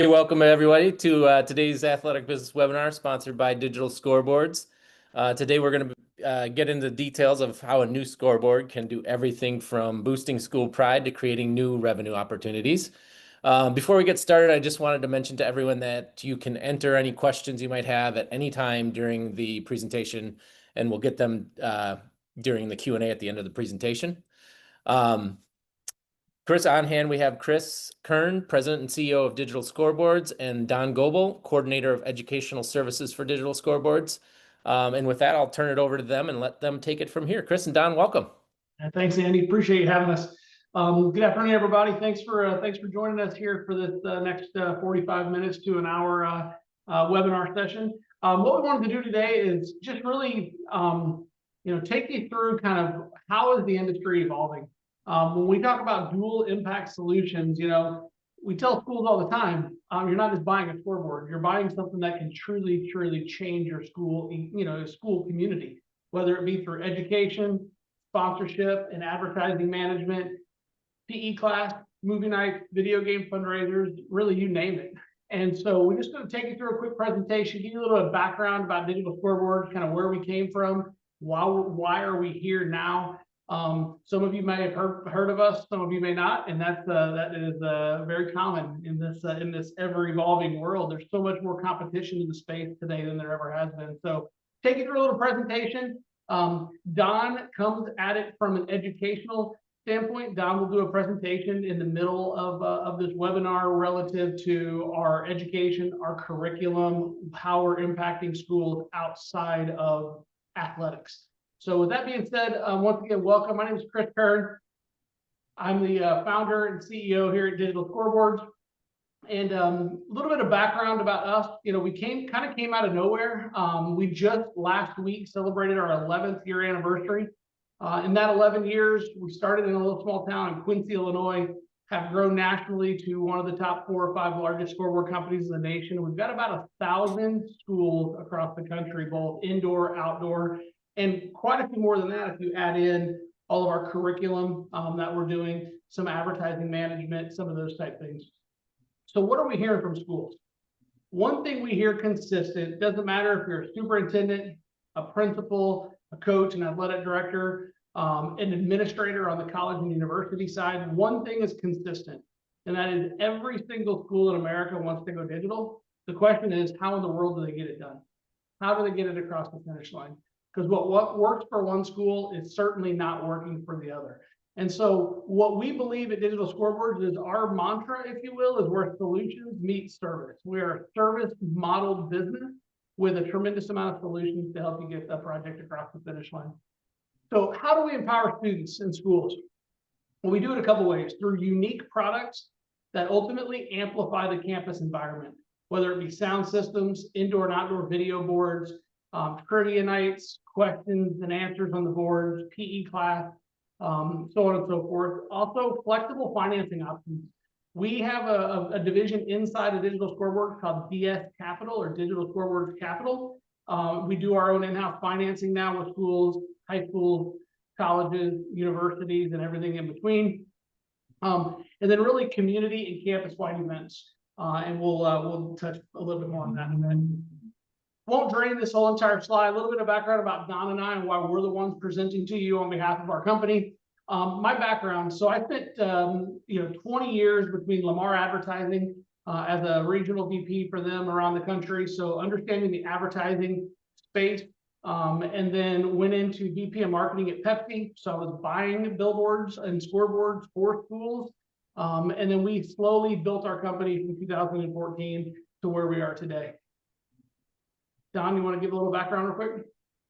Welcome everybody to today's athletic business webinar sponsored by Digital Scoreboards. Today we're going to get into details of how a new scoreboard can do everything from boosting school pride to creating new revenue opportunities. Before we get started, I just wanted to mention to everyone that you can enter any questions you might have at any time during the presentation, and we'll get them during the Q&A at the end of the presentation. Chris on hand, we have Chris Kern, President and CEO of Digital Scoreboards, and Don Goebel, Coordinator of Educational Services for Digital Scoreboards. And with that, I'll turn it over to them and let them take it from here. Chris and Don, welcome. Thanks, Andy. Appreciate you having us. Good afternoon, everybody. Thanks for joining us here for this next 45 minutes to an hour webinar session. What we wanted to do today is just really, take you through kind of how is the industry evolving. When we talk about dual impact solutions, we tell schools all the time, you're not just buying a scoreboard, you're buying something that can truly change your school, school community, whether it be through education, sponsorship, and advertising management, PE class, movie night, video game fundraisers, really you name it. And so we're just going to take you through a quick presentation, give you a little bit of background about Digital Scoreboard, kind of where we came from, why are we here now. Some of you may have heard of us, some of you may not, and that is very common in this ever-evolving world. There's so much more competition in the space today than there ever has been. So take you through a little presentation. Don comes at it from an educational standpoint. Don will do a presentation in the middle of this webinar relative to our education, our curriculum, how we're impacting schools outside of athletics. So with that being said, once again, welcome. My name is Chris Kern. I'm the founder and CEO here at Digital Scoreboards. And a little bit of background about us. We came out of nowhere. We just last week celebrated our 11th year anniversary. In that 11 years, we started in a little small town in Quincy, Illinois, have grown nationally to one of the top 4 or 5 largest scoreboard companies in the nation. We've got about 1,000 schools across the country, both indoor, outdoor, and quite a few more than that if you add in all of our curriculum that we're doing, some advertising management, some of those type things. So what are we hearing from schools? One thing we hear consistent, doesn't matter if you're a superintendent, a principal, a coach, an athletic director, an administrator on the college and university side, one thing is consistent, and that is every single school in America wants to go digital. The question is, how in the world do they get it done? How do they get it across the finish line? Because what works for one school is certainly not working for the other. And so what we believe at Digital Scoreboards is our mantra, if you will, is where solutions meet service. We are a service modeled business with a tremendous amount of solutions to help you get that project across the finish line. So how do we empower students in schools? Well, we do it a couple ways, through unique products that ultimately amplify the campus environment, whether it be sound systems, indoor and outdoor video boards, trivia nights, questions and answers on the boards, PE class, so on and so forth. Also, flexible financing options. We have a division inside of Digital Scoreboard called DS Capital, or Digital Scoreboard Capital. We do our own in-house financing now with schools, high schools, colleges, universities, and everything in between. And then really community and campus-wide events. And we'll touch a little bit more on that in a minute. Won't drain this whole entire slide. A little bit of background about Don and I and why we're the ones presenting to you on behalf of our company. My background, so I spent 20 years between Lamar Advertising as a regional VP for them around the country. So understanding the advertising space, and then went into VP of marketing at Pepsi. So I was buying billboards and scoreboards for schools. And then we slowly built our company from 2014 to where we are today. Don, you want to give a little background real quick?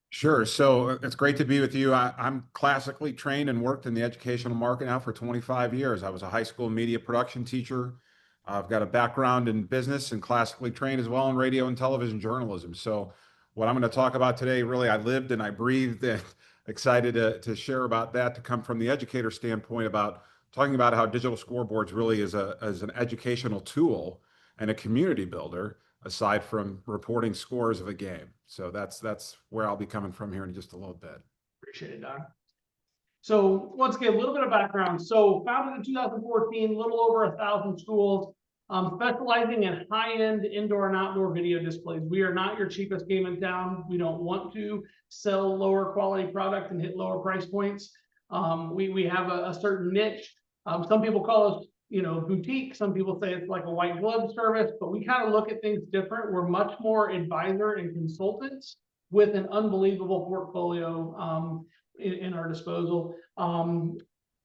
Sure. So it's great to be with you. I'm classically trained and worked in the educational market now for 25 years. I was a high school media production teacher. I've got a background in business and classically trained as well in radio and television journalism. So what I'm going to talk about today, really, I lived and I breathed, and excited to share about that, to come from the educator standpoint about talking about how Digital Scoreboards really is an educational tool and a community builder, aside from reporting scores of a game. So that's where I'll be coming from here in just a little bit. Appreciate it, Don. So once again, a little bit of background. So founded in 2014, a little over 1,000 schools. specializing in high-end indoor and outdoor video displays. We are not your cheapest game in town. We don't want to sell lower quality product and hit lower price points. We have a certain niche. Some people call us, boutique. Some people say it's like a white glove service, but we kind of look at things different. We're much more advisor and consultants with an unbelievable portfolio in our disposal.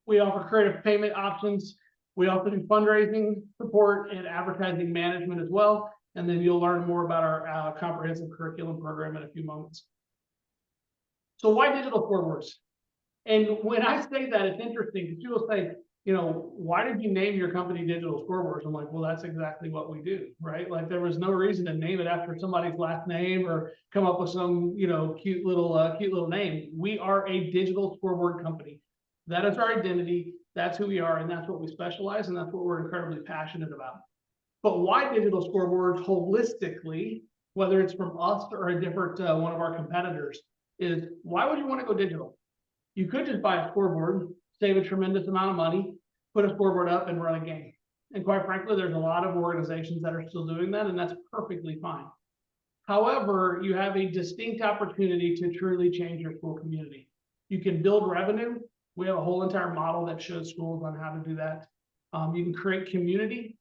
We offer creative payment options. We also do fundraising support and advertising management as well. And then you'll learn more about our comprehensive curriculum program in a few moments. So why digital scoreboards? And when I say that, it's interesting because people say, why did you name your company Digital Scoreboards? I'm like, well, that's exactly what we do, right? Like there was no reason to name it after somebody's last name or come up with some, cute little name. We are a digital scoreboard company. That is our identity. That's who we are, and that's what we specialize, and that's what we're incredibly passionate about. But why digital scoreboards holistically, whether it's from us or a different one of our competitors, is why would you want to go digital? You could just buy a scoreboard, save a tremendous amount of money, put a scoreboard up and run a game. And quite frankly, there's a lot of organizations that are still doing that, and that's perfectly fine. However, you have a distinct opportunity to truly change your school community. You can build revenue. We have a whole entire model that shows schools on how to do that. You can create community.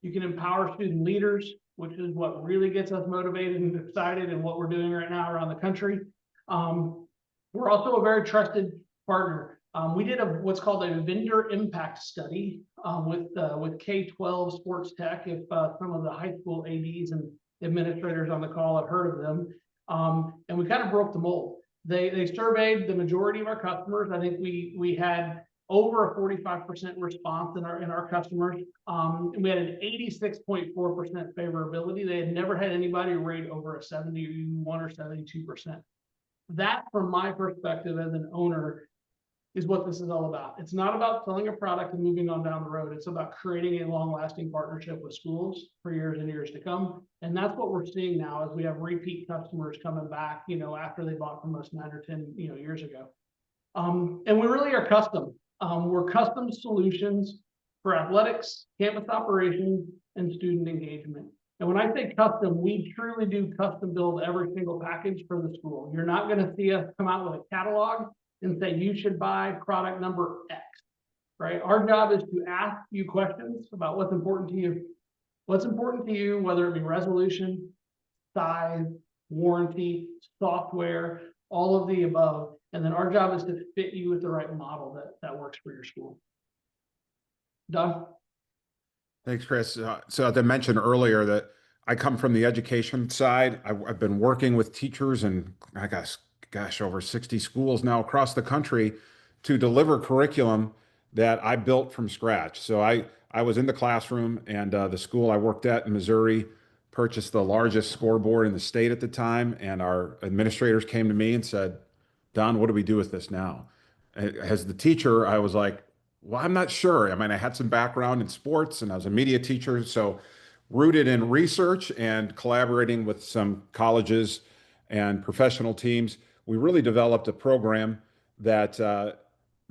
You can empower student leaders, which is what really gets us motivated and excited and what we're doing right now around the country. We're also a very trusted partner. We did what's called a vendor impact study with K-12 sports tech, if some of the high school ADs and administrators on the call have heard of them. And we kind of broke the mold. They surveyed the majority of our customers. I think we had over a 45% response in our customers. And we had an 86.4% favorability. They had never had anybody rate over a 71 or 72%. That, from my perspective as an owner, is what this is all about. It's not about selling a product and moving on down the road. It's about creating a long-lasting partnership with schools for years and years to come. And that's what we're seeing now as we have repeat customers coming back, after they bought from us 9 or 10, years ago. And we really are custom. We're custom solutions for athletics, campus operations, and student engagement. And when I say custom, we truly do custom build every single package for the school. You're not going to see us come out with a catalog and say, you should buy product number X, right? Our job is to ask you questions about what's important to you. What's important to you, whether it be resolution, size, warranty, software, all of the above. And then our job is to fit you with the right model that works for your school. Doug? Thanks, Chris. So as I mentioned earlier, that I come from the education side. I've been working with teachers and I guess, over 60 schools now across the country to deliver curriculum that I built from scratch. So I was in the classroom, and the school I worked at in Missouri purchased the largest scoreboard in the state at the time. And our administrators came to me and said, Don, what do we do with this now? As the teacher, I was like, well, I'm not sure. I mean, I had some background in sports and I was a media teacher. So rooted in research and collaborating with some colleges and professional teams, we really developed a program that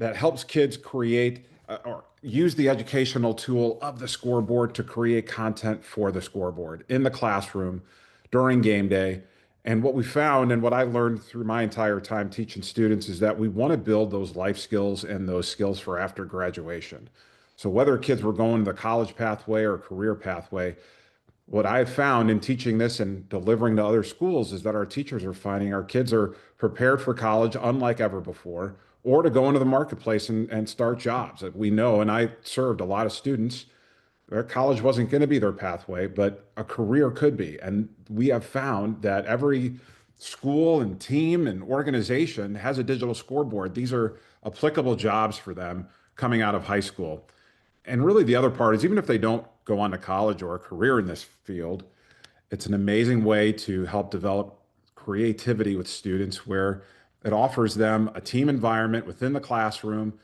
helps kids create or use the educational tool of the scoreboard to create content for the scoreboard in the classroom during game day. And what we found and what I learned through my entire time teaching students is that we want to build those life skills and those skills for after graduation. So whether kids were going the college pathway or career pathway, what I've found in teaching this and delivering to other schools is that our teachers are finding our kids are prepared for college unlike ever before, or to go into the marketplace and start jobs that we know. And I served a lot of students where college wasn't going to be their pathway, but a career could be. And we have found that every school and team and organization has a digital scoreboard. These are applicable jobs for them coming out of high school. And really the other part is even if they don't go on to college or a career in this field, it's an amazing way to help develop creativity with students where it offers them a team environment within the classroom.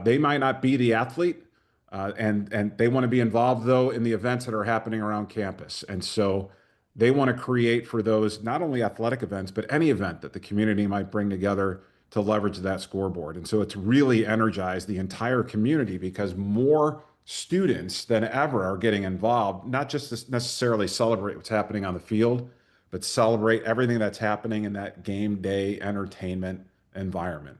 They might not be the athlete and they want to be involved though in the events that are happening around campus. And so they want to create for those, not only athletic events, but any event that the community might bring together to leverage that scoreboard. And so it's really energized the entire community because more students than ever are getting involved, not just to necessarily celebrate what's happening on the field, but celebrate everything that's happening in that game day entertainment environment.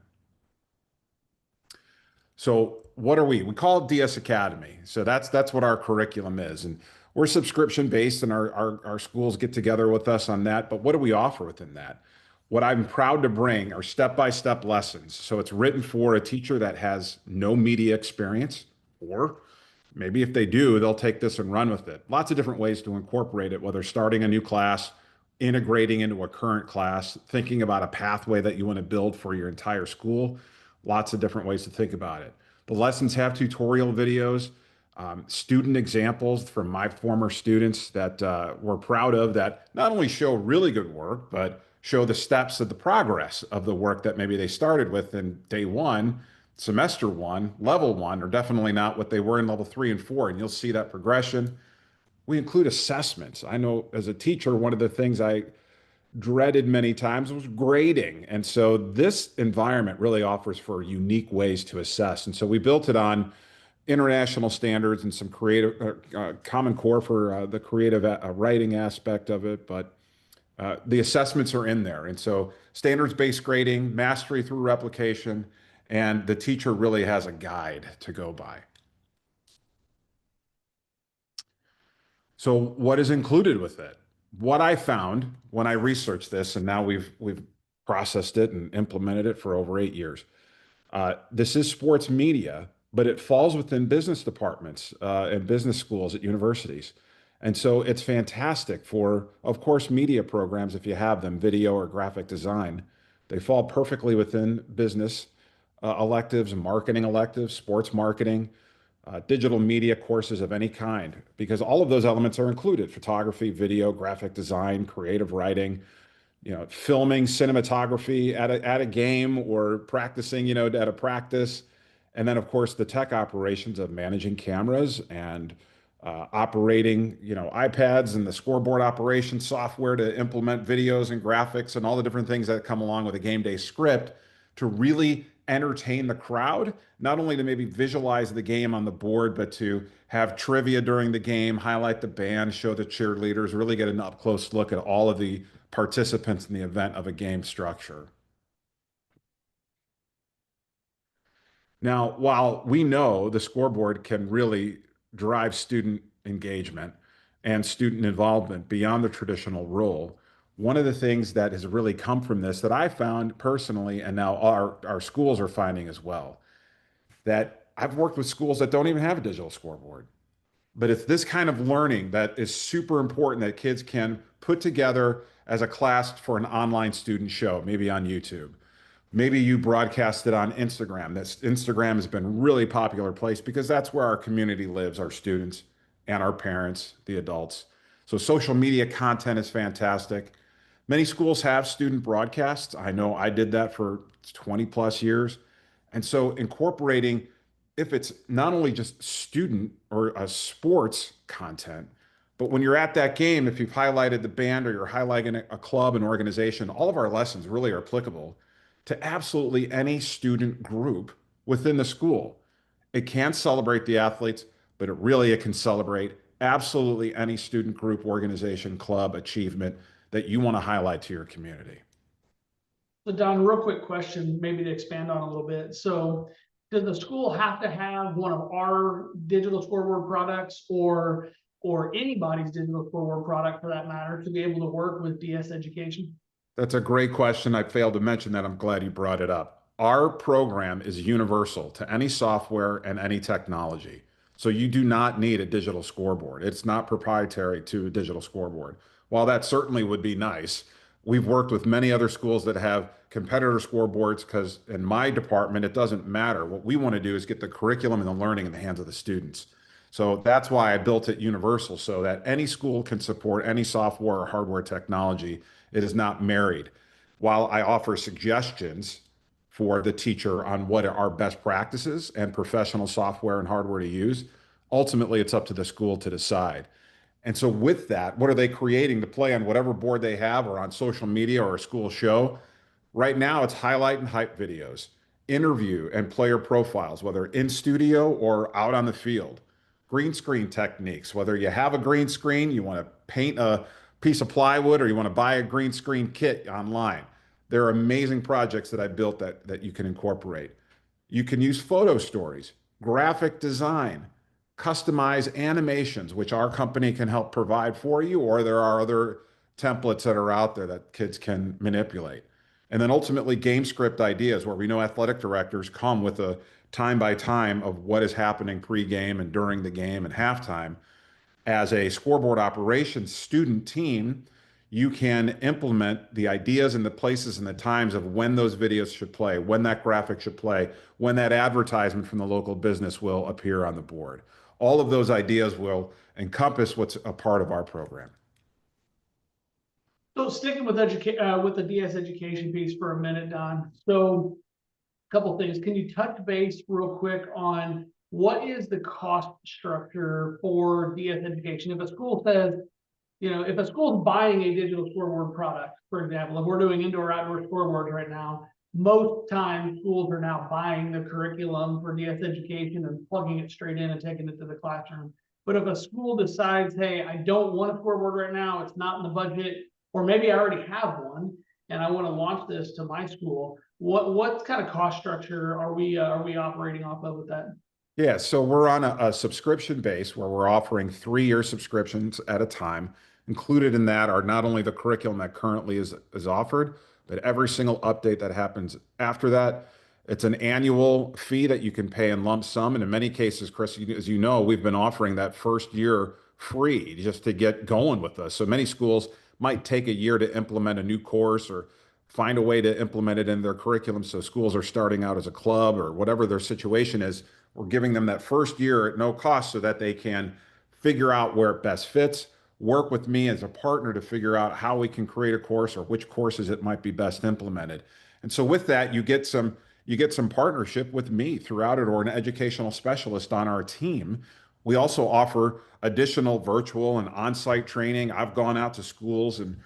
So what are we? We call it DS Academy. So that's what our curriculum is. And we're subscription based and our schools get together with us on that. But what do we offer within that? What I'm proud to bring are step-by-step lessons. So it's written for a teacher that has no media experience, or maybe if they do, they'll take this and run with it. Lots of different ways to incorporate it, whether starting a new class, integrating into a current class, thinking about a pathway that you want to build for your entire school. Lots of different ways to think about it. The lessons have tutorial videos, student examples from my former students that we're proud of, that not only show really good work, but show the steps of the progress of the work that maybe they started with in day one, semester one, level one, or definitely not what they were in level 3 and 4. And you'll see that progression. We include assessments. I know as a teacher, one of the things I dreaded many times was grading. And so this environment really offers for unique ways to assess. And so we built it on international standards and some creative, Common Core for the creative writing aspect of it. But the assessments are in there. And so standards-based grading, mastery through replication, and the teacher really has a guide to go by. So what is included with it? What I found when I researched this, and now we've processed it and implemented it for over 8 years. This is sports media, but it falls within business departments and business schools at universities. And so it's fantastic for, of course, media programs if you have them, video or graphic design. They fall perfectly within business electives, marketing electives, sports marketing, digital media courses of any kind, because all of those elements are included: photography, video, graphic design, creative writing, filming, cinematography at a game or practicing, at a practice. And then, of course, the tech operations of managing cameras and operating, iPads and the scoreboard operation software to implement videos and graphics and all the different things that come along with a game day script to really entertain the crowd, not only to maybe visualize the game on the board, but to have trivia during the game, highlight the band, show the cheerleaders, really get an up close look at all of the participants in the event of a game structure. Now, while we know the scoreboard can really drive student engagement and student involvement beyond the traditional role, one of the things that has really come from this that I found personally, and now our schools are finding as well, that I've worked with schools that don't even have a digital scoreboard. But it's this kind of learning that is super important that kids can put together as a class for an online student show, maybe on YouTube. Maybe you broadcast it on Instagram. Instagram has been a really popular place because that's where our community lives, our students and our parents, the adults. So social media content is fantastic. Many schools have student broadcasts. I know I did that for 20 plus years. And so incorporating, if it's not only just student or a sports content, but when you're at that game, if you've highlighted the band or you're highlighting a club, an organization, all of our lessons really are applicable to absolutely any student group within the school. It can celebrate the athletes, but it can celebrate absolutely any student group, organization, club, achievement that you want to highlight to your community. So Don, real quick question, maybe to expand on a little bit. So does the school have to have one of our digital scoreboard products or anybody's digital scoreboard product for that matter to be able to work with DS education? That's a great question. I failed to mention that. I'm glad you brought it up. Our program is universal to any software and any technology. So you do not need a digital scoreboard. It's not proprietary to a digital scoreboard. While that certainly would be nice, we've worked with many other schools that have competitor scoreboards because in my department, it doesn't matter. What we want to do is get the curriculum and the learning in the hands of the students. So that's why I built it universal so that any school can support any software or hardware technology. It is not married. While I offer suggestions for the teacher on what are our best practices and professional software and hardware to use, ultimately it's up to the school to decide. And so with that, what are they creating to play on whatever board they have or on social media or a school show? Right now it's highlight and hype videos, interview and player profiles, whether in studio or out on the field. green screen techniques. Whether you have a green screen, you want to paint a piece of plywood, or you want to buy a green screen kit online. There are amazing projects that I built that you can incorporate. You can use photo stories, graphic design, customize animations, which our company can help provide for you, or there are other templates that are out there that kids can manipulate. And then ultimately game script ideas, where we know athletic directors come with a time by time of what is happening pre-game and during the game and halftime. As a scoreboard operations student team, you can implement the ideas and the places and the times of when those videos should play, when that graphic should play, when that advertisement from the local business will appear on the board. All of those ideas will encompass what's a part of our program. So sticking with the DS education piece for a minute, Don. So a couple things. Can you touch base real quick on what is the cost structure for DS education? If a school says, if a school is buying a digital scoreboard product, for example, if we're doing indoor-outdoor scoreboards right now, most times schools are now buying the curriculum for DS education and plugging it straight in and taking it to the classroom. But if a school decides, hey, I don't want a scoreboard right now, it's not in the budget, or maybe I already have one and I want to launch this to my school, what kind of cost structure are we operating off of with that? Yeah, so we're on a subscription base where we're offering 3-year subscriptions at a time. Included in that are not only the curriculum that currently is offered, but every single update that happens after that. It's an annual fee that you can pay in lump sum. And in many cases, Chris, as you know, we've been offering that first year free just to get going with us. So many schools might take a year to implement a new course or find a way to implement it in their curriculum. So schools are starting out as a club or whatever their situation is. We're giving them that first year at no cost so that they can figure out where it best fits, work with me as a partner to figure out how we can create a course or which courses it might be best implemented. And so with that, you get some partnership with me throughout it, or an educational specialist on our team. We also offer additional virtual and on-site training. I've gone out to schools and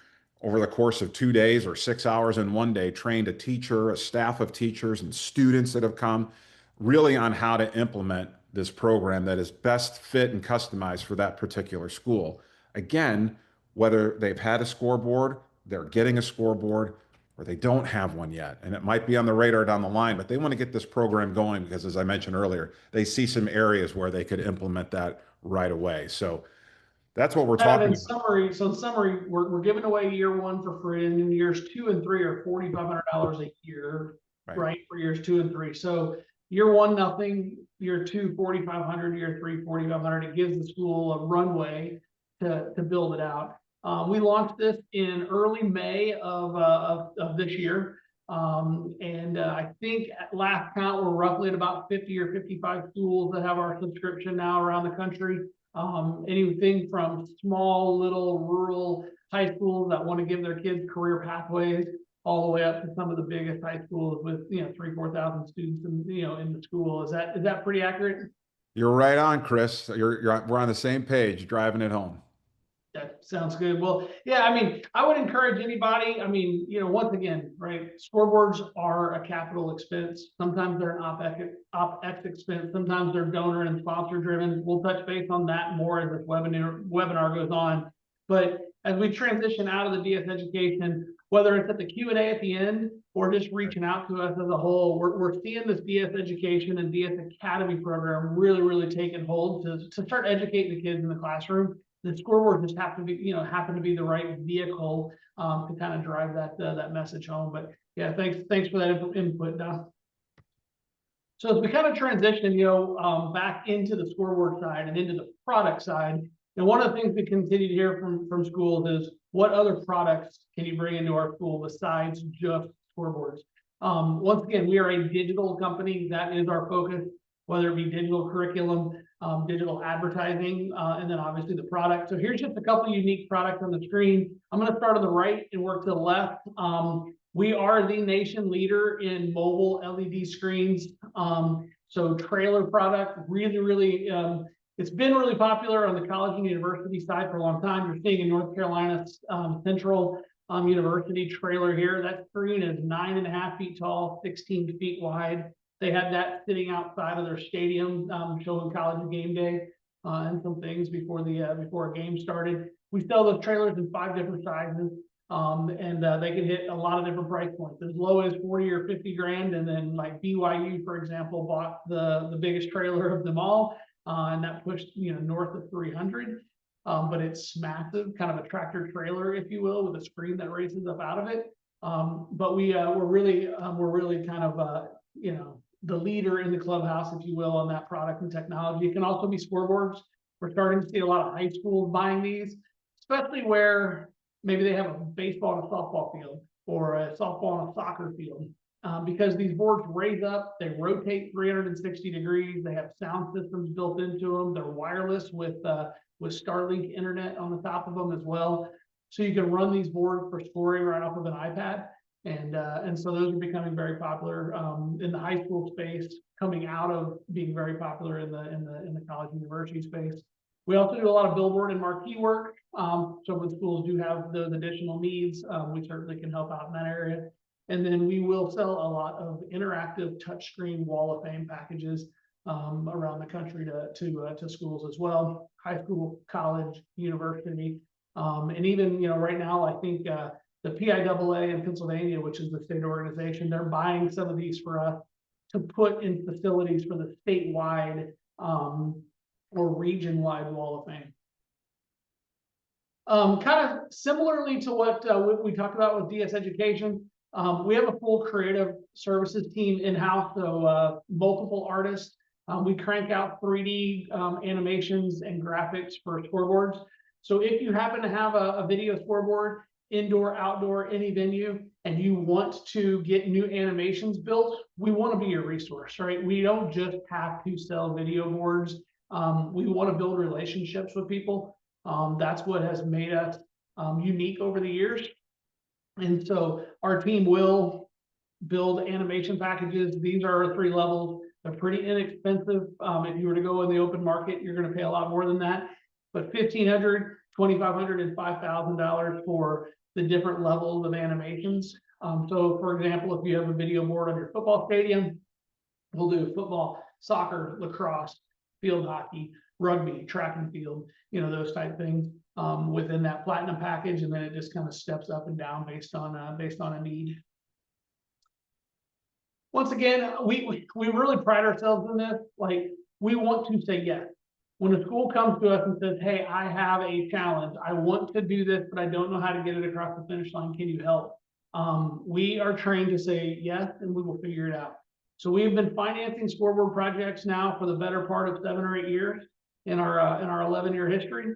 over the course of 2 days or 6 hours in one day, trained a teacher, a staff of teachers and students that have come really on how to implement this program that is best fit and customized for that particular school. Again, whether they've had a scoreboard, they're getting a scoreboard, or they don't have one yet. And it might be on the radar down the line, but they want to get this program going because, as I mentioned earlier, they see some areas where they could implement that right away. So that's what we're talking about. In summary, we're giving away year 1 for free, and then years 2 and 3 are $4,500 a year, right? For years 2 and 3. So year 1, nothing. Year 2, $4,500. Year 3, $4,500. It gives the school a runway to build it out. We launched this in early May of this year. I think at last count, we're roughly at about 50 or 55 schools that have our subscription now around the country. Anything from small little rural high schools that want to give their kids career pathways, all the way up to some of the biggest high schools with 3,000-4,000 students in the school. Is that pretty accurate? You're right on, Chris. We're on the same page, driving it home. That sounds good. Well, yeah, I would encourage anybody. Once again, right? Scoreboards are a capital expense. Sometimes they're an OpEx expense. Sometimes they're donor and sponsor driven. We'll touch base on that more as this webinar goes on. But as we transition out of the DS education, whether it's at the Q&A at the end or just reaching out to us as a whole, we're seeing this DS education and DS Academy program really, really taking hold to start educating the kids in the classroom. The scoreboard just happen to be the right vehicle to kind of drive that message home. But yeah, thanks for that input, Don. So as we kind of transition, back into the scoreboard side and into the product side, and one of the things we continue to hear from schools is, what other products can you bring into our school besides just scoreboards? Once again, we are a digital company. That is our focus, whether it be digital curriculum, digital advertising, and then obviously the product. So here's just a couple of unique products on the screen. I'm going to start on the right and work to the left. We are the nation leader in mobile LED screens. So trailer product, really, it's been really popular on the college and university side for a long time. You're seeing in North Carolina Central University trailer here. That screen is 9.5 feet tall, 16 feet wide. They had that sitting outside of their stadium, showing college game day. and some things before before a game started. We sell those trailers in 5 different sizes. And they can hit a lot of different price points, as low as 40 or 50 grand. And then like BYU, for example, bought the biggest trailer of them all, and that pushed, north of 300. But it's massive, kind of a tractor trailer, if you will, with a screen that races up out of it. But we're really kind of the leader in the clubhouse, if you will, on that product and technology. It can also be scoreboards. We're starting to see a lot of high schools buying these, especially where maybe they have a baseball and a softball field, or a softball and a soccer field, because these boards raise up, they rotate 360 degrees, they have sound systems built into them, they're wireless with Starlink internet on the top of them as well. So you can run these boards for scoring right off of an iPad. And so those are becoming very popular in the high school space, coming out of being very popular in the college university space. We also do a lot of billboard and marquee work. So when schools do have those additional needs, we certainly can help out in that area. And then we will sell a lot of interactive touchscreen wall of fame packages around the country to schools as well, high school, college, university, and even right now I think the PIAA in Pennsylvania, which is the state organization, they're buying some of these for us to put in facilities for the statewide or region-wide wall of fame. Kind of similarly to what we talked about with DS Education, we have a full creative services team in-house, so multiple artists. We crank out 3D animations and graphics for scoreboards. So if you happen to have a video scoreboard, indoor, outdoor, any venue, and you want to get new animations built, we want to be your resource, right? We don't just have to sell video boards. We want to build relationships with people. That's what has made us unique over the years. And so our team will build animation packages. These are our 3 levels. They're pretty inexpensive. If you were to go in the open market, you're going to pay a lot more than that. But $1,500, $2,500, and $5,000 for the different levels of animations. So for example, if you have a video board on your football stadium, we'll do football, soccer, lacrosse, field hockey, rugby, track and field, those type things within that platinum package, and then it just kind of steps up and down based on a need. Once again, we really pride ourselves in this. Like, we want to say yes. When a school comes to us and says, hey, I have a challenge, I want to do this, but I don't know how to get it across the finish line, can you help? We are trained to say yes, and we will figure it out. So we've been financing scoreboard projects now for the better part of 7 or 8 years in our 11-year history.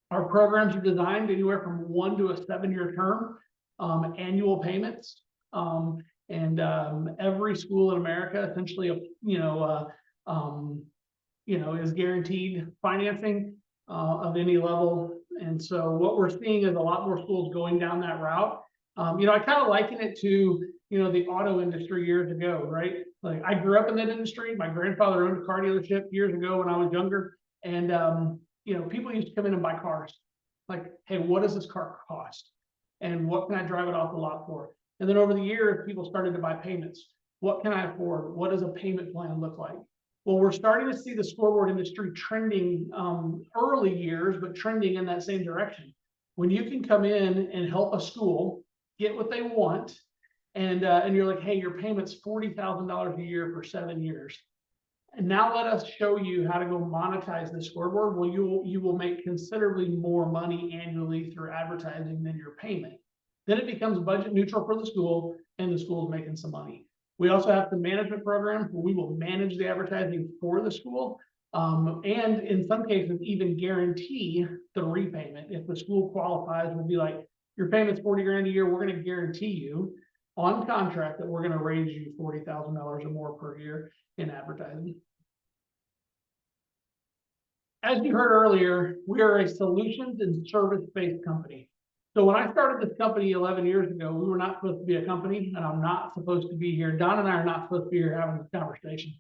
Our programs are designed anywhere from 1 to a 7-year term, annual payments, and every school in America essentially, is guaranteed financing of any level. And so what we're seeing is a lot more schools going down that route. I kind of liken it to the auto industry years ago, right? Like, I grew up in that industry. My grandfather owned a car dealership years ago when I was younger, and people used to come in and buy cars. Like, hey, what does this car cost? And what can I drive it off the lot for? And then over the years, people started to buy payments. What can I afford? What does a payment plan look like? Well, we're starting to see the scoreboard industry trending early years, but trending in that same direction. When you can come in and help a school get what they want, and you're like, hey, your payment's $40,000 a year for 7 years. And now let us show you how to go monetize the scoreboard. Well, you will make considerably more money annually through advertising than your payment. Then it becomes budget neutral for the school, and the school is making some money. We also have the management program where we will manage the advertising for the school, and in some cases even guarantee the repayment. If the school qualifies, we'll be like, your payment's 40 grand a year, we're going to guarantee you on contract that we're going to raise you $40,000 or more per year in advertising. As you heard earlier, we are a solutions and service-based company. So when I started this company 11 years ago, we were not supposed to be a company, and I'm not supposed to be here. Don and I are not supposed to be here having this conversation.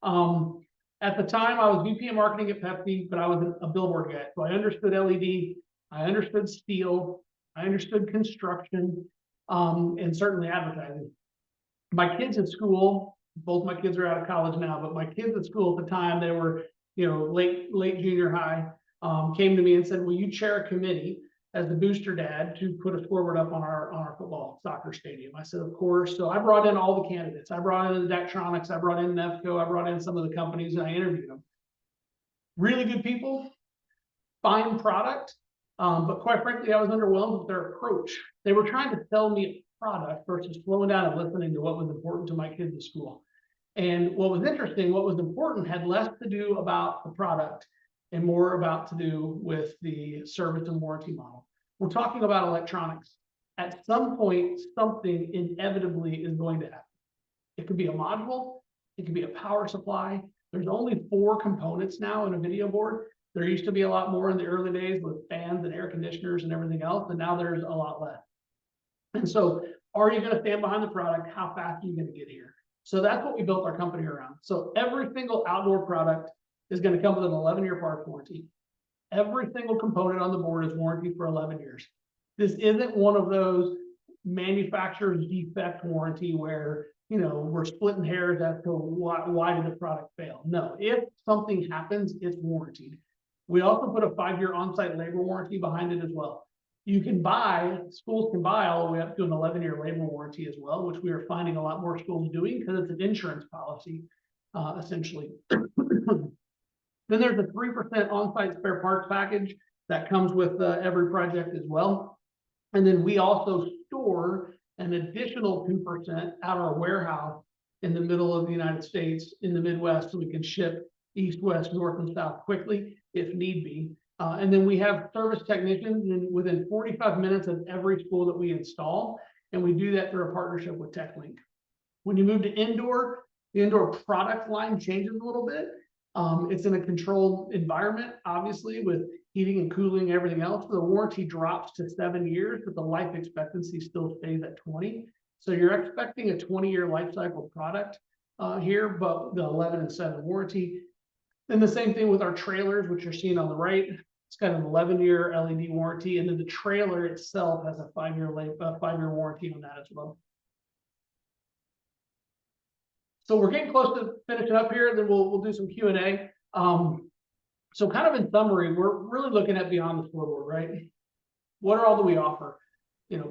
At the time, I was VP of marketing at Pepsi, but I was a billboard guy. So I understood LED, I understood steel, I understood construction, and certainly advertising. My kids at school, both my kids are out of college now, but my kids at school at the time, they were late junior high, came to me and said, will you chair a committee as the booster dad to put a scoreboard up on our football soccer stadium? I said, of course. So I brought in all the candidates. I brought in the Daktronics, I brought in Nefco, I brought in some of the companies, and I interviewed them. Really good people, fine product, but quite frankly, I was underwhelmed with their approach. They were trying to sell me a product versus slowing down and listening to what was important to my kids at school. And what was interesting, what was important had less to do about the product and more about to do with the service and warranty model. We're talking about electronics. At some point, something inevitably is going to happen. It could be a module, it could be a power supply. There's only 4 components now in a video board. There used to be a lot more in the early days with fans and air conditioners and everything else, and now there's a lot less. And so, are you going to stand behind the product? How fast are you going to get here? So that's what we built our company around. So every single outdoor product is going to come with an 11-year parts warranty. Every single component on the board is warranted for 11 years. This isn't one of those manufacturer's defect warranty where, we're splitting hairs as to why did the product fail. No, if something happens, it's warranted. We also put a 5-year on-site labor warranty behind it as well. Schools can buy all the way up to an 11-year labor warranty as well, which we are finding a lot more schools doing because it's an insurance policy, essentially. Then there's a 3% on-site spare parts package that comes with every project as well. And then we also store an additional 2% at our warehouse in the middle of the United States, in the Midwest, so we can ship east, west, north, and south quickly if need be. And then we have service technicians within 45 minutes of every school that we install, and we do that through a partnership with TechLink. When you move to indoor, the indoor product line changes a little bit. It's in a controlled environment, obviously, with heating and cooling, everything else. The warranty drops to 7 years, but the life expectancy still stays at 20. So you're expecting a 20-year life cycle product here, but the 11 and 7 warranty. Then the same thing with our trailers, which you're seeing on the right. It's got an 11-year LED warranty, and then the trailer itself has a 5-year warranty on that as well. So we're getting close to finishing up here, then we'll do some Q&A. So kind of in summary, we're really looking at beyond the scoreboard, right? What all do we offer?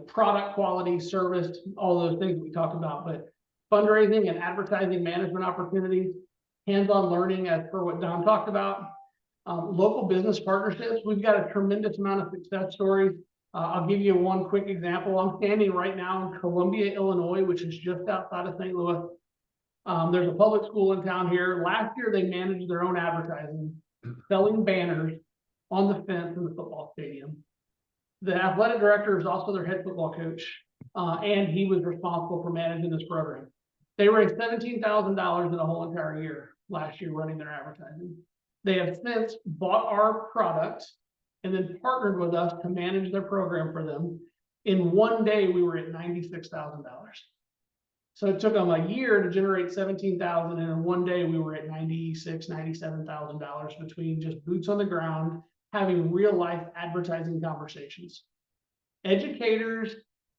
Product quality, service, all those things we talked about, but fundraising and advertising management opportunities, hands-on learning as per what Don talked about, local business partnerships. We've got a tremendous amount of success stories. I'll give you one quick example. I'm standing right now in Columbia, Illinois, which is just outside of St. Louis. There's a public school in town here. Last year, they managed their own advertising, selling banners on the fence in the football stadium. The athletic director is also their head football coach, and he was responsible for managing this program. They raised $17,000 in a whole entire year last year running their advertising. They have since bought our product and then partnered with us to manage their program for them. In one day, we were at $96,000. So it took them a year to generate $17,000, and in one day we were at $96,000, $97,000 between just boots on the ground, having real life advertising conversations. Educators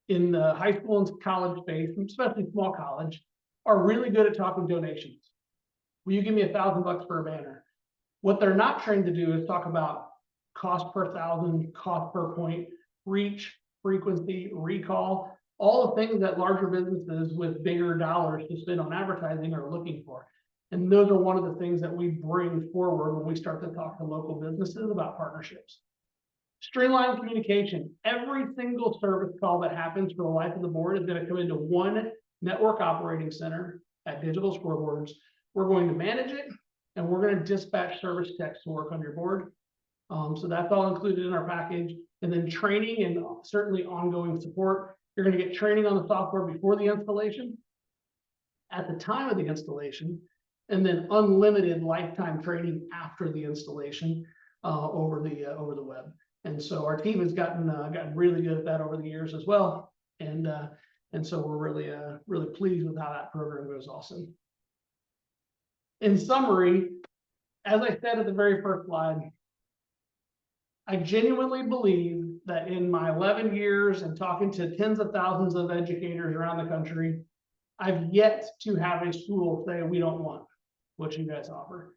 in the high school and college space, especially small college, are really good at talking donations. Will you give me $1,000 for a banner? What they're not trained to do is talk about cost per thousand, cost per point, reach, frequency, recall, all the things that larger businesses with bigger dollars to spend on advertising are looking for. And those are one of the things that we bring forward when we start to talk to local businesses about partnerships. Streamline communication. Every single service call that happens for the life of the board is going to come into one network operating center at Digital Scoreboards. We're going to manage it, and we're going to dispatch service techs to work on your board. So that's all included in our package. And then training and certainly ongoing support. You're going to get training on the software before the installation, at the time of the installation, and then unlimited lifetime training after the installation over the web. And so our team has gotten really good at that over the years as well. And so we're really pleased with how that program goes also. In summary, as I said at the very first slide, I genuinely believe that in my 11 years and talking to tens of thousands of educators around the country, I've yet to have a school say, we don't want what you guys offer.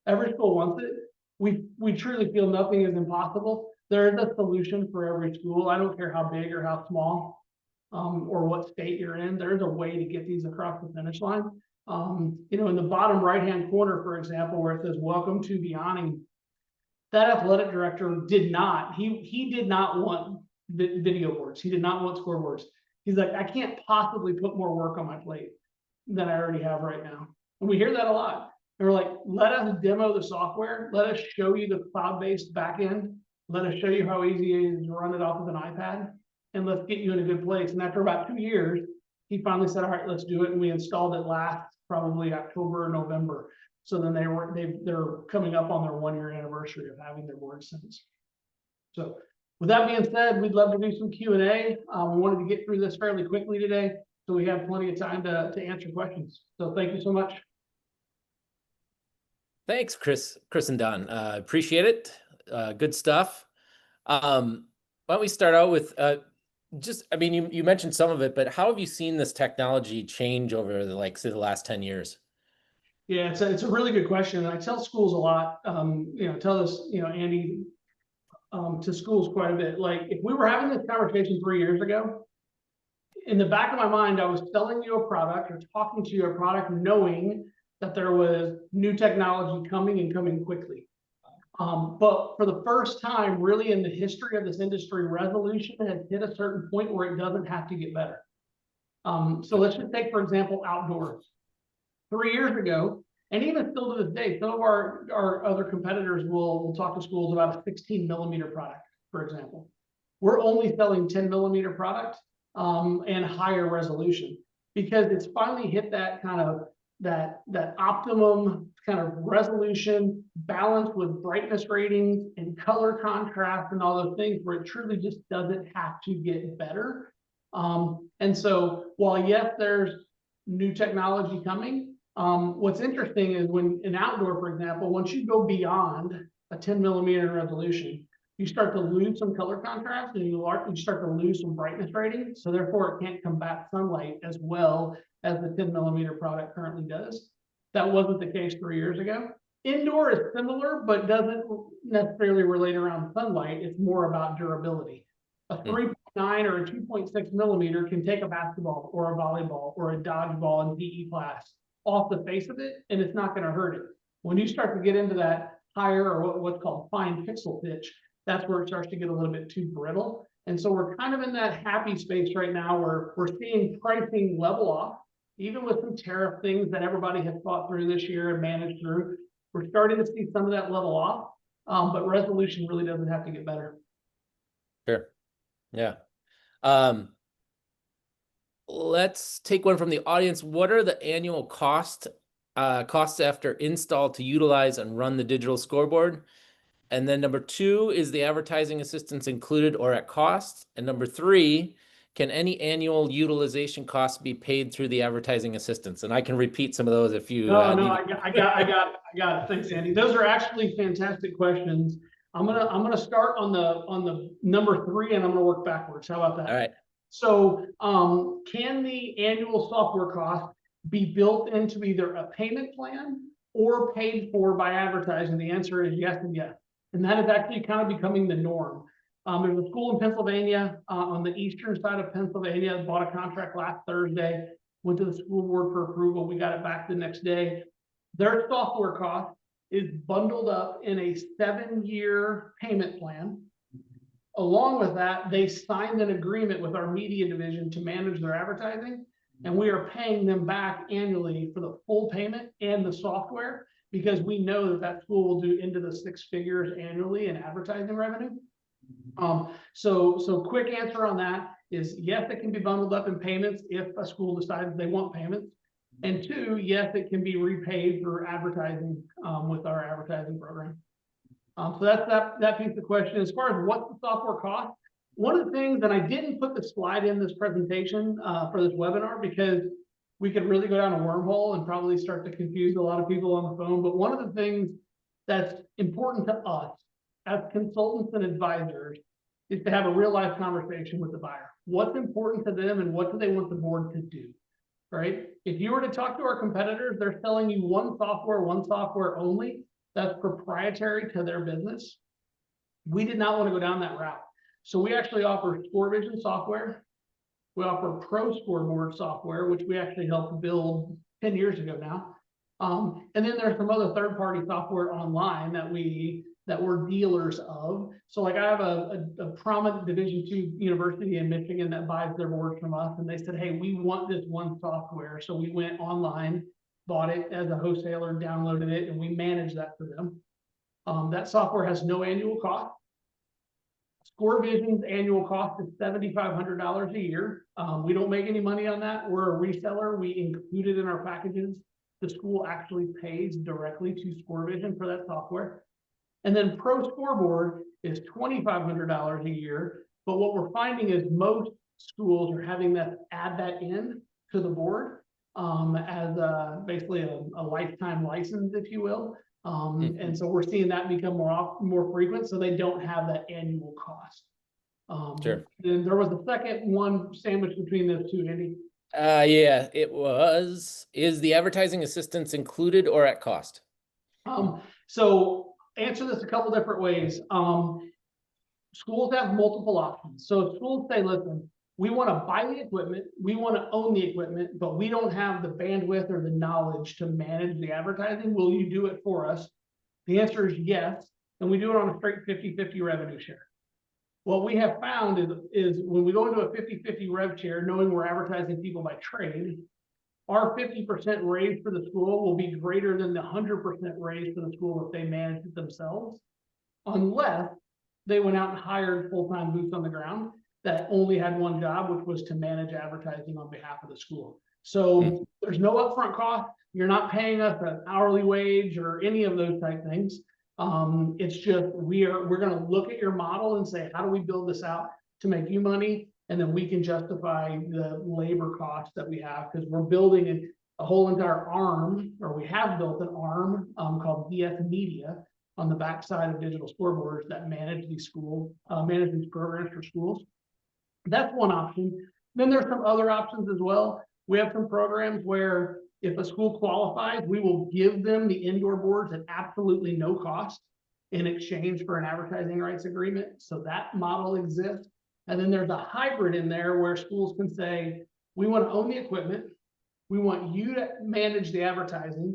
Every school wants it. We truly feel nothing is impossible. There is a solution for every school. I don't care how big or how small, or what state you're in. There's a way to get these across the finish line. You know, in the bottom right-hand corner, for example, where it says "Welcome to the awning," that athletic director did not. He did not want video boards. He did not want scoreboards. He's like, I can't possibly put more work on my plate than I already have right now. And we hear that a lot. And we're like, let us demo the software. Let us show you the cloud-based backend. Let us show you how easy it is to run it off of an iPad. And let's get you in a good place. And after about 2 years, he finally said, all right, let's do it. And we installed it last probably October or November. So then they're coming up on their 1-year anniversary of having their board since. So with that being said, we'd love to do some Q&A. We wanted to get through this fairly quickly today, so we have plenty of time to answer questions. So thank you so much. Thanks, Chris and Don. Appreciate it. Good stuff. Why don't we start out with I mean, you mentioned some of it, but how have you seen this technology change over say the last 10 years? Yeah, it's a really good question. And I tell schools a lot, you know, tell this, you know, Andy, to schools quite a bit. Like, if we were having this conversation 3 years ago, in the back of my mind, I was selling you a product or talking to you a product, knowing that there was new technology coming and coming quickly. But for the first time, really in the history of this industry, resolution has hit a certain point where it doesn't have to get better. So let's just take, for example, outdoors. 3 years ago, and even still to this day, some of our other competitors will talk to schools about a 16 millimeter product, for example. We're only selling 10 millimeter product and higher resolution, because it's finally hit that kind of that optimum kind of resolution balanced with brightness ratings and color contrast and all those things, where it truly just doesn't have to get better. And so while yes, there's new technology coming, what's interesting is when in outdoor, for example, once you go beyond a 10 millimeter resolution, you start to lose some color contrast, and you start to lose some brightness rating. So therefore, it can't combat sunlight as well as the 10 millimeter product currently does. That wasn't the case 3 years ago. Indoor is similar, but doesn't necessarily relate around sunlight. It's more about durability. A 3.9 or a 2.6 millimeter can take a basketball or a volleyball or a dodgeball in PE class off the face of it, and it's not going to hurt it. When you start to get into that higher, or what's called fine pixel pitch, that's where it starts to get a little bit too brittle. And so we're kind of in that happy space right now where we're seeing pricing level off, even with some tariff things that everybody has fought through this year and managed through. We're starting to see some of that level off, but resolution really doesn't have to get better. Sure. Yeah. Let's take one from the audience. What are the annual costs after install to utilize and run the digital scoreboard? And then number 2, is the advertising assistance included or at cost? And number 3, can any annual utilization costs be paid through the advertising assistance? And I can repeat some of those if you. I got it. Thanks, Andy. Those are actually fantastic questions. I'm gonna start on the number 3, and I'm gonna work backwards. How about that? All right. So, can the annual software cost be built into either a payment plan or paid for by advertising? The answer is yes and yes. And that is actually kind of becoming the norm. There's a school in Pennsylvania, on the eastern side of Pennsylvania, bought a contract last Thursday, went to the school board for approval. We got it back the next day. Their software cost is bundled up in a 7-year payment plan. Along with that, they signed an agreement with our media division to manage their advertising, and we are paying them back annually for the full payment and the software, because we know that school will do into the 6 figures annually in advertising revenue. So quick answer on that is yes, it can be bundled up in payments if a school decides they want payments. And 2, yes, it can be repaid through advertising with our advertising program. So that's that piece of the question. As far as what the software costs, one of the things, and I didn't put the slide in this presentation for this webinar, because we could really go down a wormhole and probably start to confuse a lot of people on the phone. But one of the things that's important to us as consultants and advisors is to have a real life conversation with the buyer. What's important to them and what do they want the board to do, right? If you were to talk to our competitors, they're selling you one software only. that's proprietary to their business. We did not want to go down that route. So we actually offer ScoreVision software. We offer Pro Scoreboard software, which we actually helped build 10 years ago now. And then there's some other third-party software online that we're dealers of. So like I have a prominent Division II university in Michigan that buys their boards from us, and they said, hey, we want this one software. So we went online, bought it as a wholesaler, downloaded it, and we manage that for them. That software has no annual cost. ScoreVision's annual cost is $7,500 a year. We don't make any money on that. We're a reseller. We include it in our packages. The school actually pays directly to ScoreVision for that software. And then Pro Scoreboard is $2,500 a year. But what we're finding is most schools are having that add that in to the board as basically a lifetime license, if you will. And so we're seeing that become more frequent, so they don't have that annual cost. Sure. Then there was a second one sandwiched between those two, Andy. Yeah, it was. Is the advertising assistance included or at cost? So answer this a couple different ways. Schools have multiple options. So schools say, listen, we want to buy the equipment, we want to own the equipment, but we don't have the bandwidth or the knowledge to manage the advertising. Will you do it for us? The answer is yes. And we do it on a straight 50-50 revenue share. What we have found is when we go into a 50-50 rev share, knowing we're advertising people by trade, our 50% raise for the school will be greater than the 100% raise for the school if they manage it themselves, unless they went out and hired full-time boots on the ground that only had one job, which was to manage advertising on behalf of the school. So there's no upfront cost. You're not paying us an hourly wage or any of those type things. It's just we're going to look at your model and say, how do we build this out to make you money? And then we can justify the labor costs that we have, because we're building a whole entire arm, or we have built an arm called DS Media on the backside of Digital Scoreboards that manage these programs for schools. That's one option. Then there's some other options as well. We have some programs where if a school qualifies, we will give them the indoor boards at absolutely no cost in exchange for an advertising rights agreement. So that model exists. And then there's a hybrid in there where schools can say, we want to own the equipment, we want you to manage the advertising,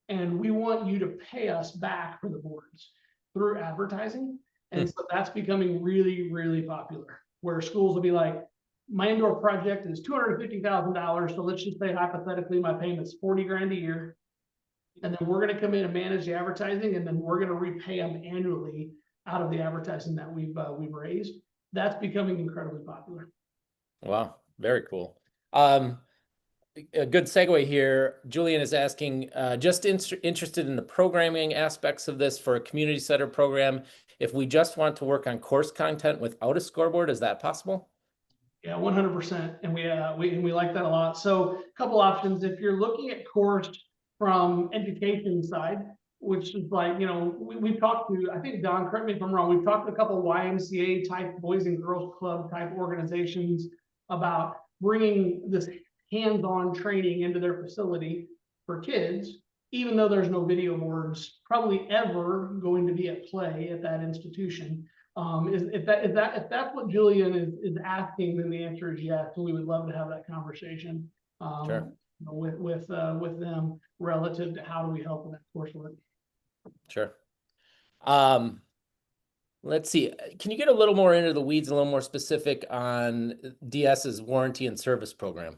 and we want you to pay us back for the boards through advertising. And so that's becoming really, really popular, where schools will be like, my indoor project is $250,000. So let's just say hypothetically, my payment's 40 grand a year. And then we're going to come in and manage the advertising, and then we're going to repay them annually out of the advertising that we've raised. That's becoming incredibly popular. Wow, very cool. A good segue here. Julian is asking, just interested in the programming aspects of this for a community center program. If we just want to work on course content without a scoreboard, is that possible? Yeah, 100%. And we like that a lot. So a couple options. If you're looking at course from education side, which is like, we've talked to, I think, Don, correct me if I'm wrong, we've talked to a couple YMCA type Boys and Girls Club type organizations about bringing this hands-on training into their facility for kids, even though there's no video boards probably ever going to be at play at that institution. If that's what Julian is asking, then the answer is yes. And we would love to have that conversation Sure. with them relative to how do we help with that coursework. Sure. Let's see. Can you get a little more into the weeds, a little more specific on DS's warranty and service program?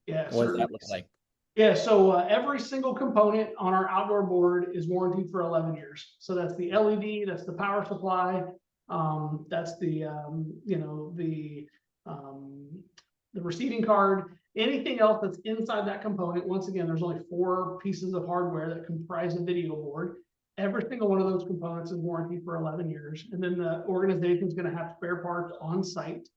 Yeah. What does that look like? Yeah, so every single component on our outdoor board is warranted for 11 years. So that's the LED, that's the power supply, that's the receiving card. Anything else that's inside that component, once again, there's only 4 pieces of hardware that comprise a video board. Every single one of those components is warranted for 11 years. And then the organization is going to have spare parts on site.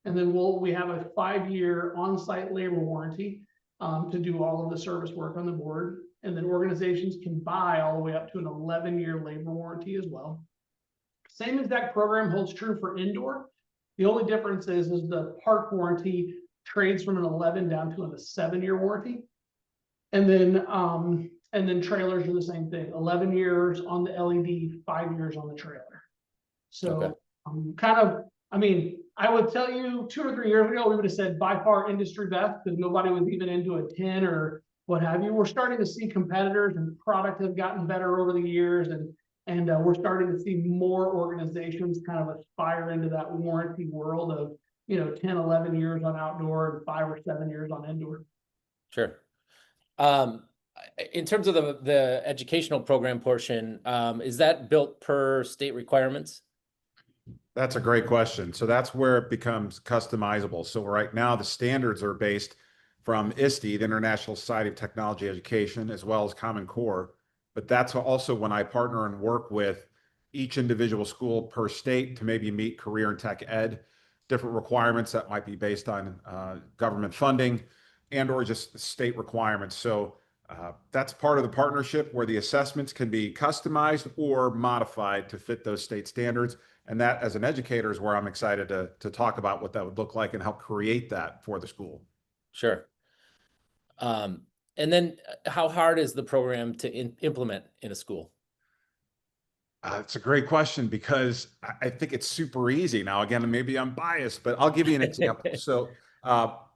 And then we have a 5-year on-site labor warranty to do all of the service work on the board. And then organizations can buy all the way up to an 11-year labor warranty as well. Same exact program holds true for indoor. The only difference is the part warranty trades from an 11 down to a 7-year warranty. And then And then trailers are the same thing, 11 years on the LED, 5 years on the trailer. So Okay. I mean, I would tell you 2 or 3 years ago, we would have said by far industry best because nobody was even into a 10 or what have you. We're starting to see competitors and product has gotten better over the years, and we're starting to see more organizations kind of aspire into that warranty world of, 10, 11 years on outdoor and 5 or 7 years on indoor. Sure. In terms of the educational program portion, is that built per state requirements? That's a great question. So that's where it becomes customizable. So right now the standards are based from ISTE, the International Society of Technology Education, as well as Common Core. But that's also when I partner and work with each individual school per state to maybe meet career and tech ed, different requirements that might be based on government funding and or just state requirements. So that's part of the partnership where the assessments can be customized or modified to fit those state standards. And that, as an educator, is where I'm excited to talk about what that would look like and help create that for the school. Sure. And then how hard is the program to implement in a school? It's a great question because I think it's super easy. Now, again, maybe I'm biased, but I'll give you an example. So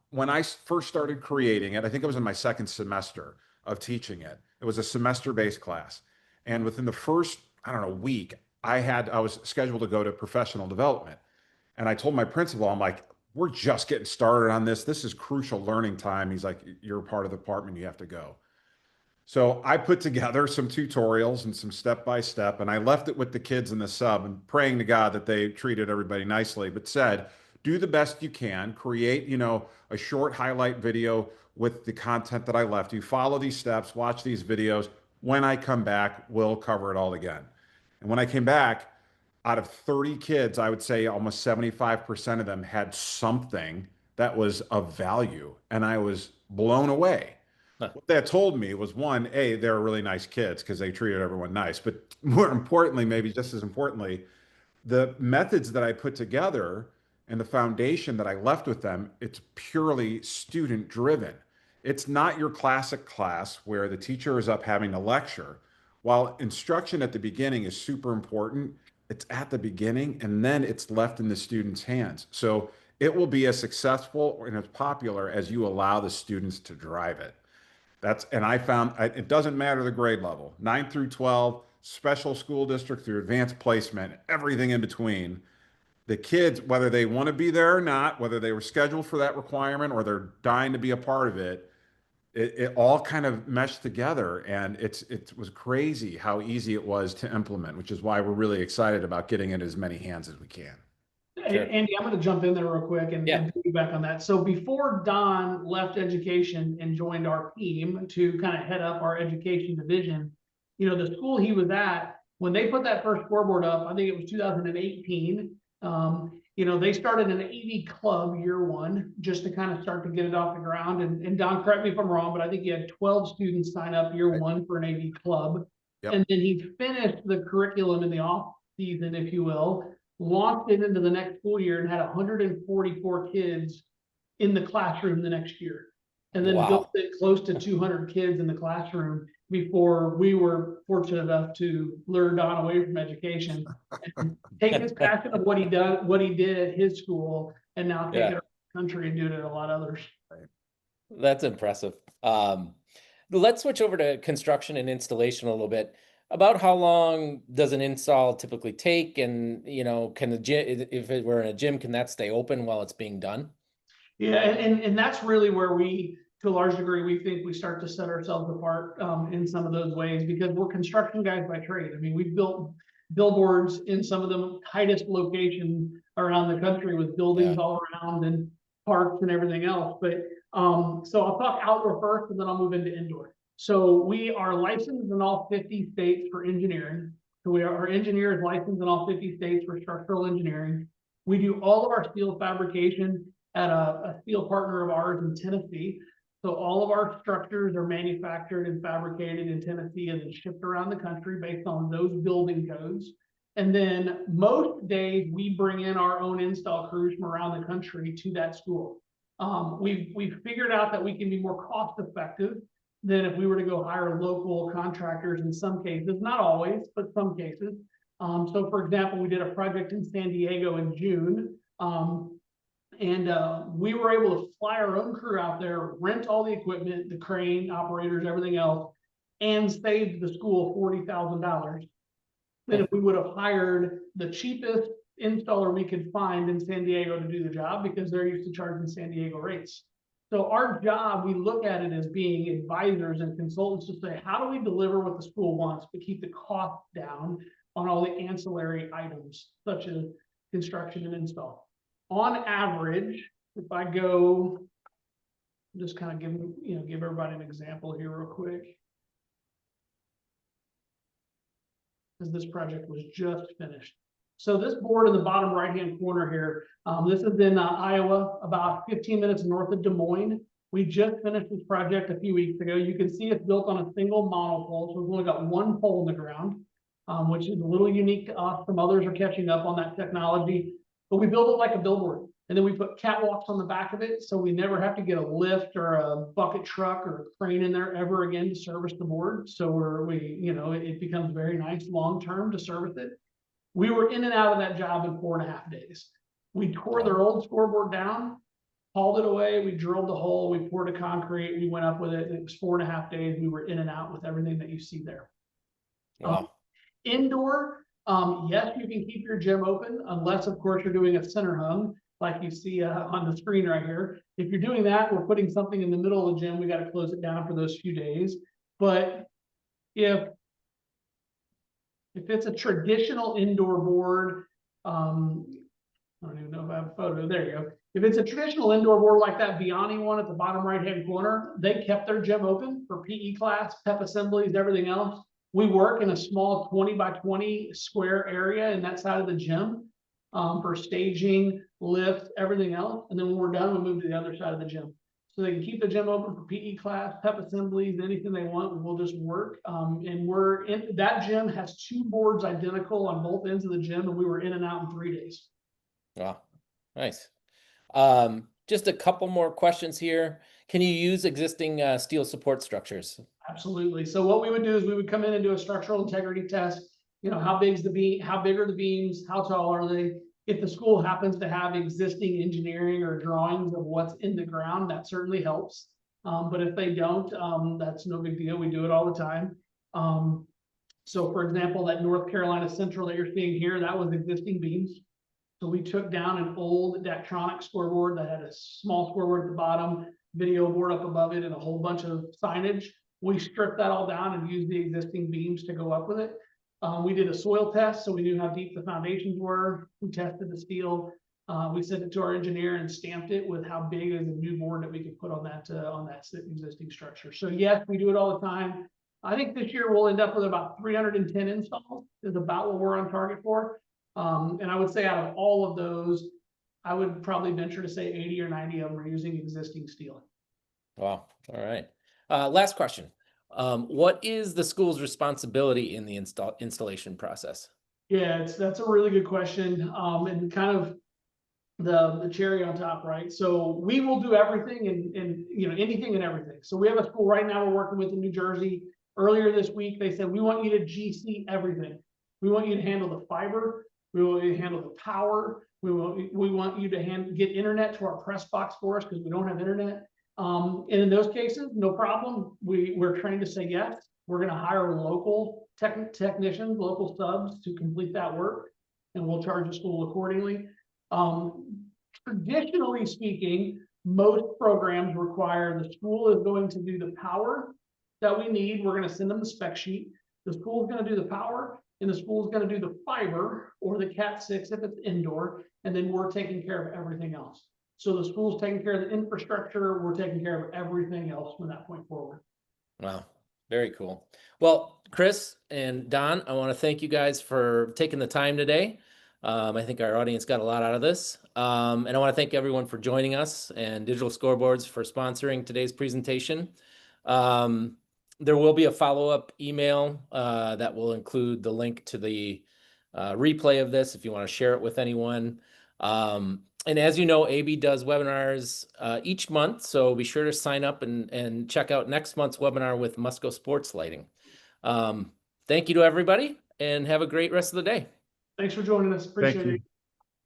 when I first started creating it, I think it was in my second semester of teaching it. It was a semester-based class. And within the first, I don't know, week, I was scheduled to go to professional development. And I told my principal, I'm like, we're just getting started on this. This is crucial learning time. He's like, you're part of the department, you have to go. So I put together some tutorials and some step-by-step, and I left it with the kids in the sub and praying to God that they treated everybody nicely, but said, do the best you can, create, a short highlight video with the content that I left you, follow these steps, watch these videos. When I come back, we'll cover it all again. And when I came back, out of 30 kids, I would say almost 75% of them had something that was of value. And I was blown away. Huh. What that told me was, one, A, they're really nice kids because they treated everyone nice. But more importantly, maybe just as importantly, the methods that I put together and the foundation that I left with them, it's purely student driven. It's not your classic class where the teacher is up having a lecture. While instruction at the beginning is super important, it's at the beginning and then it's left in the student's hands. So it will be as successful and as popular as you allow the students to drive it. And I found it doesn't matter the grade level, 9 through 12, special school district through advanced placement, everything in between. The kids, whether they want to be there or not, whether they were scheduled for that requirement or they're dying to be a part of it, it all kind of meshed together, and it was crazy how easy it was to implement, which is why we're really excited about getting it in as many hands as we can. Sure. Andy, I'm going to jump in there real quick and piggyback on that. So before Don left education and joined our team to kind of head up our education division, the school he was at, when they put that first scoreboard up, I think it was 2018. They started an AV club year one just to kind of start to get it off the ground. And Don, correct me if I'm wrong, but I think he had 12 students sign up year one for an AV club. Yep. And then he finished the curriculum in the off season, if you will, launched it into the next school year and had 144 kids in the classroom the next year. And then built it close to 200 kids in the classroom before we were fortunate enough to lure Don away from education and take his passion of what he did at his school and now take it around the country and do it at a lot of others. That's impressive. Let's switch over to construction and installation a little bit. About how long does an install typically take? And, can the gym, if it were in a gym, can that stay open while it's being done? Yeah, and that's really where we, to a large degree, we think we start to set ourselves apart in some of those ways because we're construction guys by trade. I mean, we've built billboards in some of the tightest locations around the country with buildings all around and parks and everything else. But so I'll talk outdoor first and then I'll move into indoor. So we are licensed in all 50 states for engineering. So our engineers licensed in all 50 states for structural engineering. We do all of our steel fabrication at a steel partner of ours in Tennessee. So all of our structures are manufactured and fabricated in Tennessee and then shipped around the country based on those building codes. And then most days we bring in our own install crews from around the country to that school. We've figured out that we can be more cost effective than if we were to go hire local contractors in some cases, not always, but some cases. So for example, we did a project in San Diego in June. We were able to fly our own crew out there, rent all the equipment, the crane, operators, everything else, and saved the school $40,000 than if we would have hired the cheapest installer we could find in San Diego to do the job, because they're used to charging San Diego rates. So our job, we look at it as being advisors and consultants to say, how do we deliver what the school wants, but keep the cost down on all the ancillary items, such as construction and install. On average, if I go, just kind of give everybody an example here real quick, because this project was just finished. So this board in the bottom right-hand corner here, this is in Iowa, about 15 minutes north of Des Moines. We just finished this project a few weeks ago. You can see it's built on a single monopole, so we've only got one pole in the ground, which is a little unique to us. Some others are catching up on that technology, but we built it like a billboard. And then we put catwalks on the back of it, so we never have to get a lift or a bucket truck or a crane in there ever again to service the board. So it becomes very nice long-term to service it. We were in and out of that job in 4.5 days. We tore their old scoreboard down, hauled it away, we drilled the hole, we poured the concrete, we went up with it. It was 4.5 days. We were in and out with everything that you see there. Wow. Indoor, yes, you can keep your gym open, unless of course you're doing a center hung, like you see on the screen right here. If you're doing that, we're putting something in the middle of the gym, we got to close it down for those few days. But if it's a traditional indoor board, I don't even know if I have a photo. There you go. If it's a traditional indoor board like that Vianney one at the bottom right-hand corner, they kept their gym open for PE class, pep assemblies, everything else. We work in a small 20 by 20 square area in that side of the gym for staging, lift, everything else. And then when we're done, we move to the other side of the gym. So they can keep the gym open for PE class, pep assemblies, anything they want, and we'll just work. That gym has 2 boards identical on both ends of the gym, and we were in and out in 3 days. Wow, nice. Just a couple more questions here. Can you use existing steel support structures? Absolutely. So what we would do is we would come in and do a structural integrity test. How big is the beam? How big are the beams? How tall are they? If the school happens to have existing engineering or drawings of what's in the ground, that certainly helps. But if they don't, that's no big deal. We do it all the time. So for example, that North Carolina Central that you're seeing here, that was existing beams. So we took down an old Daktronics scoreboard that had a small scoreboard at the bottom, video board up above it, and a whole bunch of signage. We stripped that all down and used the existing beams to go up with it. We did a soil test, so we knew how deep the foundations were. We tested the steel. We sent it to our engineer and stamped it with how big is a new board that we could put on that existing structure. So yes, we do it all the time. I think this year we'll end up with about 310 installs is about what we're on target for. And I would say out of all of those, I would probably venture to say 80 or 90 of them are using existing steel. Wow. All right. Last question. What is the school's responsibility in the installation process? Yeah, that's a really good question. And kind of the cherry on top, right? So we will do everything and anything and everything. So we have a school right now we're working with in New Jersey. Earlier this week, they said, we want you to GC everything. We want you to handle the fiber. We want you to handle the power. We want you to get internet to our press box for us because we don't have internet. And in those cases, no problem. We're trained to say yes. We're going to hire local technicians, local subs to complete that work, and we'll charge the school accordingly. Traditionally speaking, most programs require the school is going to do the power that we need. We're going to send them the spec sheet. The school is going to do the power, and the school is going to do the fiber or the Cat 6 if it's indoor, and then we're taking care of everything else. So the school's taking care of the infrastructure, we're taking care of everything else from that point forward. Wow, very cool. Well, Chris and Don, I want to thank you guys for taking the time today. I think our audience got a lot out of this. And I want to thank everyone for joining us and Digital Scoreboards for sponsoring today's presentation. There will be a follow-up email that will include the link to the replay of this if you want to share it with anyone. And as you know, AB does webinars each month, so be sure to sign up and check out next month's webinar with Musco Sports Lighting. Thank you to everybody, and have a great rest of the day. Thanks for joining us. Appreciate it.